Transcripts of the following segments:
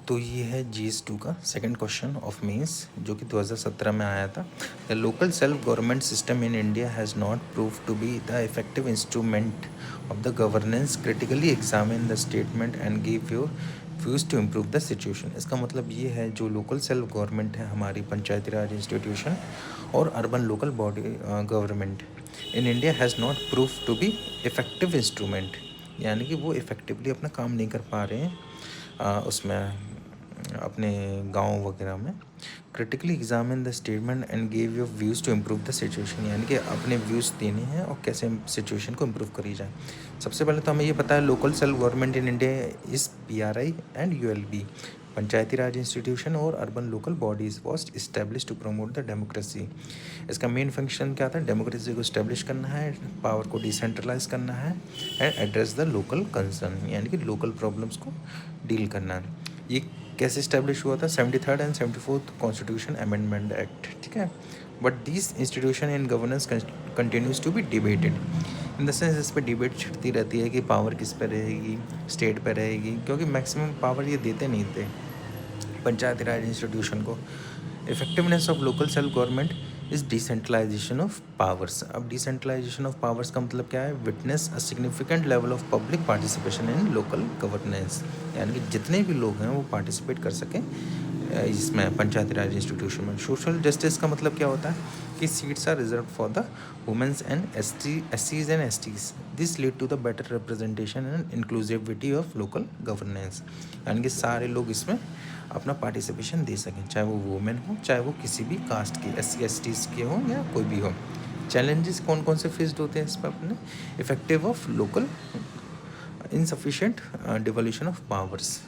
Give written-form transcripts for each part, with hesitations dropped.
तो ये है GS2 का सेकंड क्वेश्चन ऑफ मेंस जो कि 2017 में आया था। The local self government system in India has not prove to be the effective instrument of the governance. Critically examine the statement and give your views to improve the situation. इसका मतलब ये है जो लोकल सेल्फ गवर्नमेंट है हमारी पंचायती राज institution और urban local body government in India has not prove to be effective instrument, यानी कि वो इफ़ेक्टिवली अपना काम नहीं कर पा रहे हैं उसमें अपने गांव वगैरह में। Critically examine the statement and give your views to improve the situation, यानी कि अपने व्यूज़ देने हैं और कैसे सिचुएशन को इम्प्रूव करी जाए। सबसे पहले तो हमें ये पता है local self government in India is PRI and ULB, panchayati Raj institution और urban local bodies was establish to promote the democracy. इसका मेन फंक्शन क्या था? डेमोक्रेसी को इस्टेब्लिश करना है, पावर को डिसेंट्रलाइज करना है and address the local concern, यानी कि लोकल प्रॉब्लम्स को डील करना है। ये कैसे इस्टेब्लिश हुआ था? 73rd and 74th constitution amendment act, ठीक है। But this institution in governance continues to be debated, in the sense इस पर डिबेट छिड़ती रहती है कि पावर किस पे रहेगी, स्टेट पे रहेगी, क्योंकि मैक्सिमम पावर ये देते नहीं थे पंचायती राज इंस्टीट्यूशन को। Effectiveness of local self government is decentralisation of powers. अब डिसेंट्रलाइजेशन ऑफ पावर्स का मतलब क्या है? Witness a significant level of public participation in local governance, यानी कि जितने भी लोग हैं वो पार्टिसिपेट कर सकें इसमें पंचायती राज इंस्टीट्यूशन में। सोशल जस्टिस का मतलब क्या होता है कि seats are reserve for the womens and SCs and STs। This lead to the better representation and inclusivity of local governance, यानी कि सारे लोग इसमें अपना पार्टिसिपेशन दे सकें, चाहे वो वुमेन हो चाहे वो किसी भी कास्ट के SC STs के हों या कोई भी हो। चैलेंजेस कौन कौन से फेस्ड होते हैं इस पर अपने? Effective of local insufficient devolution of powers,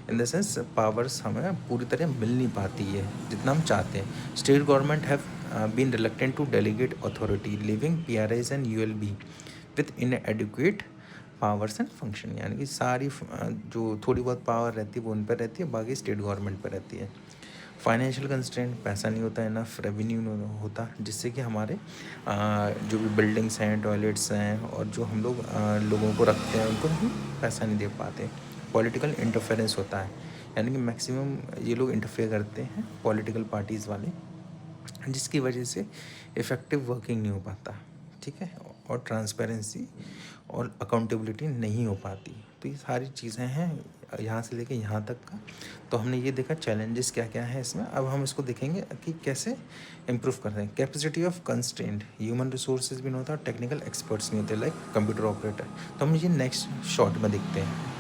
in the sense powers हमें पूरी तरह मिल नहीं पाती है जितना हम चाहते हैं। State government have been reluctant to delegate authority, living PRIs and ULB with inadequate powers and function, यानी कि सारी जो थोड़ी बहुत पावर रहती है वो उन पर रहती है, बाकी स्टेट गवर्नमेंट पर रहती है। फाइनेंशियल कंस्ट्रेंट, पैसा नहीं होता, इनफ रेवेन्यू नहीं होता, जिससे कि हमारे जो भी बिल्डिंग्स हैं, टॉयलेट्स हैं और जो हम लोग लोगों को रखते हैं उनको हम पैसा नहीं दे पाते। पॉलिटिकल इंटरफेरेंस होता है, यानी कि मैक्सिमम ये लोग इंटरफेयर करते हैं पॉलिटिकल पार्टीज़ वाले, जिसकी वजह से इफ़ेक्टिव वर्किंग नहीं हो पाता, ठीक है, और ट्रांसपेरेंसी और अकाउंटेबिलिटी नहीं हो पाती। तो ये सारी चीज़ें हैं यहाँ से लेके यहाँ तक का। तो हमने ये देखा चैलेंजेस क्या क्या हैं इसमें। अब हम इसको देखेंगे कि कैसे इम्प्रूव कर रहे हैं। Capacity of constraint, human resources भी नहीं होता, टेक्निकल एक्सपर्ट्स नहीं होते लाइक कंप्यूटर ऑपरेटर। तो हम ये नेक्स्ट शॉर्ट में देखते हैं।